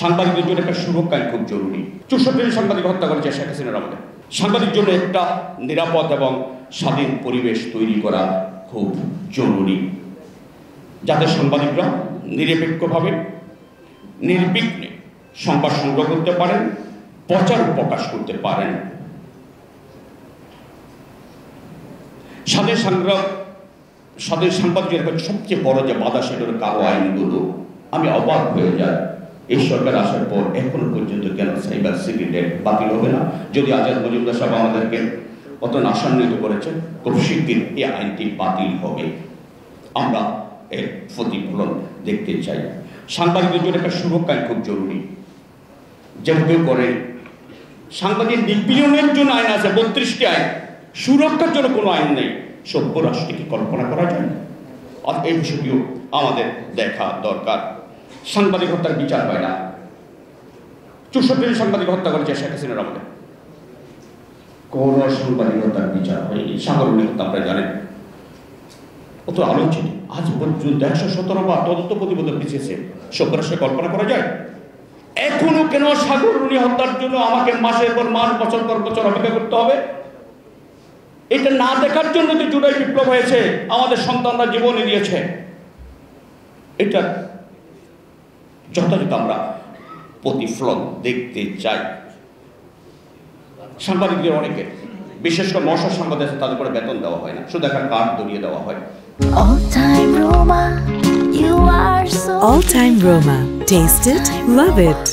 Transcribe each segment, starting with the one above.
সাংবাদিকদের জন্য একটা সুরক্ষা খুব জরুরি। 64 সাংবাদিক হত্যা করেছে শেখ হাসিনার আমলে। সাংবাদিকদের জন্য একটা নিরাপদ এবং স্বাধীন পরিবেশ তৈরি করা খুব জরুরি, যাতে সাংবাদিকরা নিরপেক্ষভাবে নির্বিঘ্নে সংবাদ সংগ্রহ করতে পারেন, প্রচার প্রকাশ করতে পারেন। স্বাধীন সাংবাদিকের সবচেয়ে বড় যে বাধা, সেটার কালো আইনগুলো। আমি অবাক হয়ে যাই, এই সরকার আসার পর এখনো পর্যন্ত কেন সাইবার সিকিউরিটি বাতিল হবে না? যদি আজাদ মজুমদার সাহেব আমাদেরকে অত আশান্বিত করেছেন, খুব শিগগির এই আইনটি বাতিল হবে। আমরা এর প্রতিফলন দেখতে চাই। সাংবাদিকদের জন্য একটা সুরক্ষা খুব জরুরি, যেহেতু করে সাংবাদিক নিপীড়নের জন্য আইন আছে, 32টি আইন। সুরক্ষার জন্য কোনো আইন নেই। সভ্য রাষ্ট্রে কি কল্পনা করা যায় না? আর এই বিষয়টিও আমাদের দেখা দরকার। সাংবাদিক হত্যার বিচার হয় না। 64 সাংবাদিক হত্যা করেছে শেখ হাসিনার আমলে। কোন সাংবাদিক হত্যার বিচার হয়নি। সাগরনী হত্যা আপনারা জানেন, অত আলোচিত। আজ পর্যন্ত 117 বার তদন্ত প্রতিবেদন পিছিয়েছে। সভ্য রাষ্ট্রে কল্পনা করা যায়? এখনো কেন সাগরনী হত্যার জন্য আমাকে মাসের পর মাস, বছর পর বছর অপেক্ষা করতে হবে? এটা না দেখার জন্য তো জুলাই বিপ্লব হয়েছে, আমাদের সন্তানরা জীবনে দিয়েছে। এটা যথাযথ আমরা প্রতিফলন দেখতে চাই। সাংবাদিকদের অনেকে, বিশেষ করে মশা সাংবাদিক আছে, তাদের করে বেতন দেওয়া হয় না, শুধু একটা কার্ড ধরিয়ে দেওয়া হয়। All time Roma, you are so All time Roma, taste it, love it.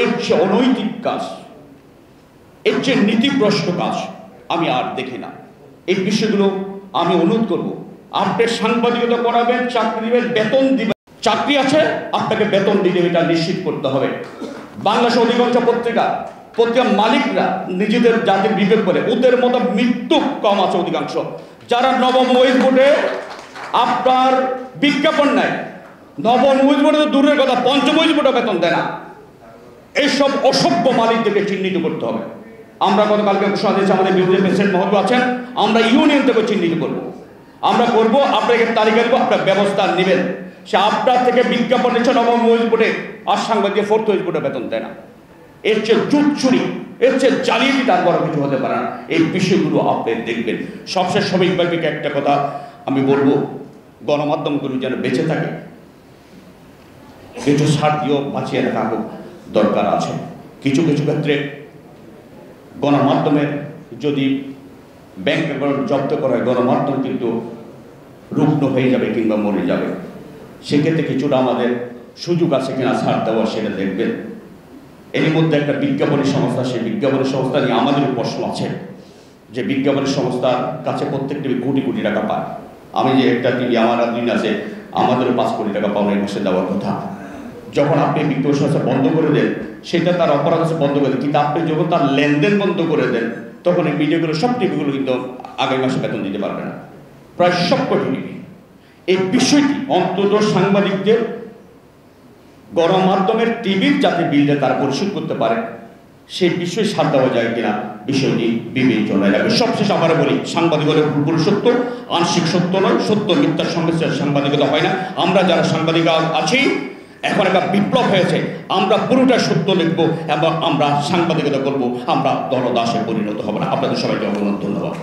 এর যে অনৈতিক কাজ, এর যে নীতিভ্রষ্ট কাজ আমি আর দেখি না। এই বিষয়গুলো আমি অনুরোধ করব, আপনি সাংবাদিকতা করাবেন, চাকরি দিবেন, বেতন দিবেন। চাকরি আছে, আপনাকে বেতন দিতে, এটা নিশ্চিত করতে হবে। বাংলাদেশের অধিকাংশ পত্রিকা মালিকরা নিজেদের জাতির বিবেক করে, ওদের মতো মৃত্যু কম আছে অধিকাংশ, যারা নবম ওয়েজ বোর্ডে আপনার বিজ্ঞাপন নেয়। নবম ওয়েজ বোর্ডে তো দূরের কথা, পঞ্চম ওয়েজ বোর্ডে বেতন দেয় না। এইসব অসভ্য মালিকদেরকে চিহ্নিত করতে হবে। আমরা গতকালকে ঘোষণা দিয়েছি, আমাদের বিরুদ্ধে প্রেসিডেন্ট মহোদয় আছেন, আমরা ইউনিয়ন থেকে চিহ্নিত করব। আমরা করব, আপনাকে তালিকা দেবো, আপনার ব্যবস্থা নেবেন। সে আপনার থেকে বিজ্ঞাপন নিচ্ছে নবম ওয়েজ বোর্ডে, আর সাংবাদিক 4th ওয়েজ বোর্ডে বেতন দেয় না। এর চেয়ে জুৎচুরি, এর চেয়ে জালিয়াতি তার বড় কিছু হতে পারে না। এই বিষয়গুলো আপনি দেখবেন। সবশেষ ইকবালকে একটা কথা আমি বলবো, গণমাধ্যমগুলো যেন বেঁচে থাকে, কিছু ছাড় দিয়েও বাঁচিয়ে রাখা দরকার আছে। কিছু কিছু ক্ষেত্রে গণমাধ্যমের যদি ব্যাংক অ্যাকাউন্ট জব্দ করা হয়, গণমাধ্যম কিন্তু রুগ্ন হয়ে যাবে কিংবা মরে যাবে। সেক্ষেত্রে কিছুটা আমাদের সুযোগ আছে কিনা ছাড় দেওয়া, সেটা দেখবেন। এর মধ্যে একটা বিজ্ঞাপনী সংস্থা, সেই বিজ্ঞাপনী সংস্থা নিয়ে আমাদের প্রশ্ন আছে, যে বিজ্ঞাপনী সংস্থার কাছে প্রত্যেকটি কোটি কোটি টাকা পায়। আমি যে একটা টিভি আমার দিন আছে, আমাদেরও 5 কোটি টাকা পাওয়া এই মাসে দেওয়ার কথা। যখন আপনি বিজ্ঞাপন সংস্থা বন্ধ করে দেন, সেটা তার অপরাধ আছে, বন্ধ করে দেন। কিন্তু আপনি যখন তার লেনদেন বন্ধ করে দেন, তখন এই মিডিয়াগুলো, সব টিভিগুলো কিন্তু আগামী মাসে বেতন দিতে পারবে না, প্রায় সবকটি টিভি। এই বিষয়টি অন্তত সাংবাদিকদের, গণমাধ্যমের টিভির যাতে বিলটা তারা পরিশোধ করতে পারে, সেই বিষয়ে ছাড় দেওয়া যায় কিনা বিষয়টি বিবেচনায় রাখবে। সবশেষ আবার বলি, সাংবাদিকতার পুরো সত্য, আংশিক সত্য নয়, সত্য মিথ্যার সঙ্গে সাংবাদিকতা হয় না। আমরা যারা সাংবাদিক আছি, এখন একটা বিপ্লব হয়েছে, আমরা পুরোটা সত্য লিখবো এবং আমরা সাংবাদিকতা করবো। আমরা দলদাসে পরিণত হব না। আপনাদের সবাইকে অভিনন্দন, ধন্যবাদ।